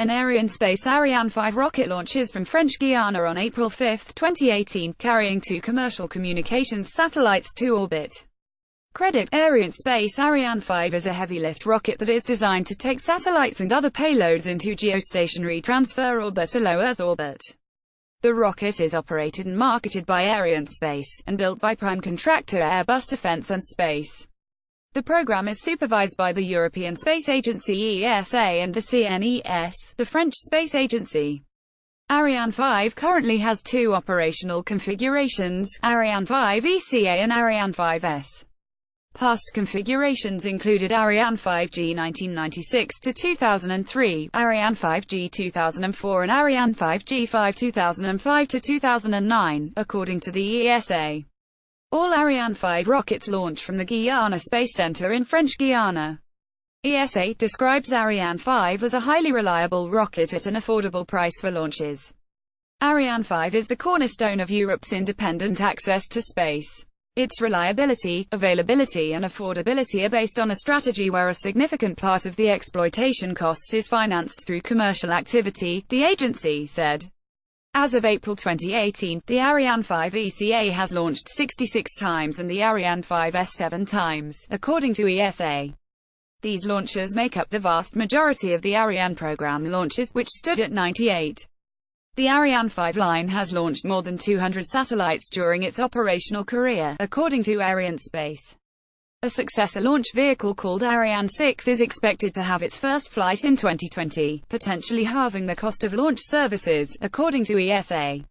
An Arianespace Ariane 5 rocket launches from French Guiana on April 5, 2018, carrying two commercial communications satellites to orbit. Credit Arianespace Ariane 5 is a heavy-lift rocket that is designed to take satellites and other payloads into geostationary transfer orbit, a low Earth orbit. The rocket is operated and marketed by Arianespace, and built by prime contractor Airbus Defence and Space. The program is supervised by the European Space Agency (ESA) and the CNES, the French space agency. Ariane 5 currently has two operational configurations, Ariane 5 ECA and Ariane 5S. Past configurations included Ariane 5G 1996-2003, Ariane 5G 2004 and Ariane 5G 5 2005-2009, according to the ESA. All Ariane 5 rockets launch from the Guiana Space Center in French Guiana. ESA describes Ariane 5 as a highly reliable rocket at an affordable price for launches. Ariane 5 is the cornerstone of Europe's independent access to space. Its reliability, availability and affordability are based on a strategy where a significant part of the exploitation costs is financed through commercial activity, the agency said. As of April 2018, the Ariane 5 ECA has launched 66 times and the Ariane 5S 7 times, according to ESA. These launches make up the vast majority of the Ariane program launches, which stood at 98. The Ariane 5 line has launched more than 200 satellites during its operational career, according to Arianespace. A successor launch vehicle called Ariane 6 is expected to have its first flight in 2020, potentially halving the cost of launch services, according to ESA.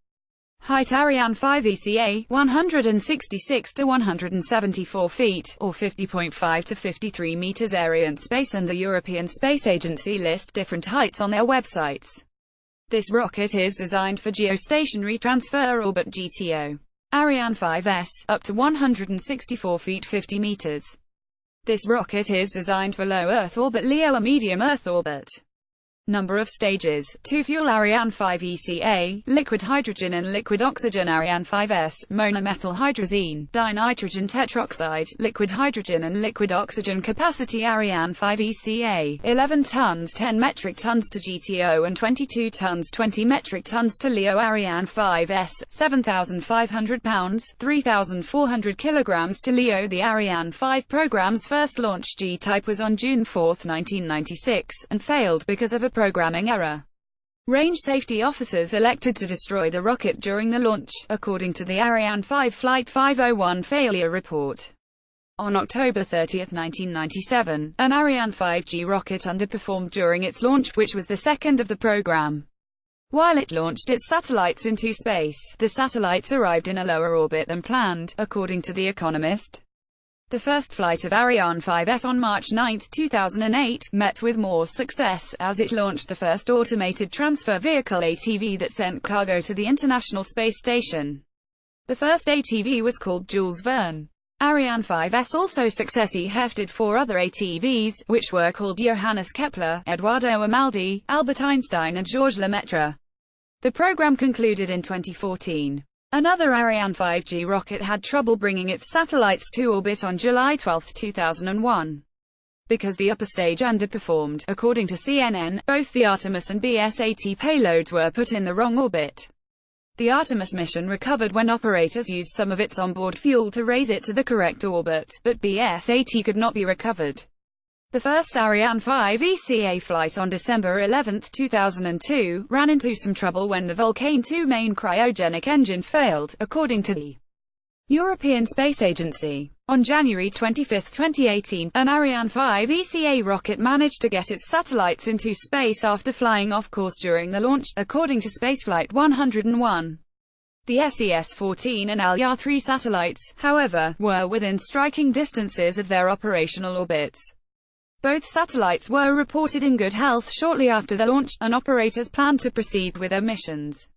Height Ariane 5 ECA, 166 to 174 feet, or 50.5 to 53 meters. Arianespace and the European Space Agency list different heights on their websites. This rocket is designed for geostationary transfer orbit (GTO). Ariane 5S, up to 164 feet 50 meters. This rocket is designed for low Earth orbit (LEO) or medium Earth orbit. Number of stages: 2 fuel Ariane 5 ECA, liquid hydrogen and liquid oxygen. Ariane 5S, monomethyl hydrazine, dinitrogen tetroxide, liquid hydrogen and liquid oxygen. Capacity Ariane 5 ECA, 11 tons 10 metric tons to GTO and 22 tons 20 metric tons to LEO. Ariane 5S, 7,500 pounds 3,400 kilograms to LEO. The Ariane 5 program's first launch G-type was on June 4, 1996, and failed because of a programming error. Range safety officers elected to destroy the rocket during the launch, according to the Ariane 5 Flight 501 failure report. On October 30, 1997, an Ariane 5G rocket underperformed during its launch, which was the second of the program. While it launched its satellites into space, the satellites arrived in a lower orbit than planned, according to The Economist. The first flight of Ariane 5S on March 9, 2008, met with more success, as it launched the first automated transfer vehicle (ATV) that sent cargo to the International Space Station. The first ATV was called Jules Verne. Ariane 5S also successfully hefted 4 other ATVs, which were called Johannes Kepler, Eduardo Amaldi, Albert Einstein and Georges Lemaitre. The program concluded in 2014. Another Ariane 5G rocket had trouble bringing its satellites to orbit on July 12, 2001. Because the upper stage underperformed, according to CNN, both the Artemis and BS-80 payloads were put in the wrong orbit. The Artemis mission recovered when operators used some of its onboard fuel to raise it to the correct orbit, but BS-80 could not be recovered. The first Ariane 5 ECA flight on December 11, 2002, ran into some trouble when the Vulcain 2 main cryogenic engine failed, according to the European Space Agency. On January 25, 2018, an Ariane 5 ECA rocket managed to get its satellites into space after flying off course during the launch, according to Spaceflight 101. The SES-14 and Alya-3 satellites, however, were within striking distances of their operational orbits. Both satellites were reported in good health shortly after the launch, and operators planned to proceed with their missions.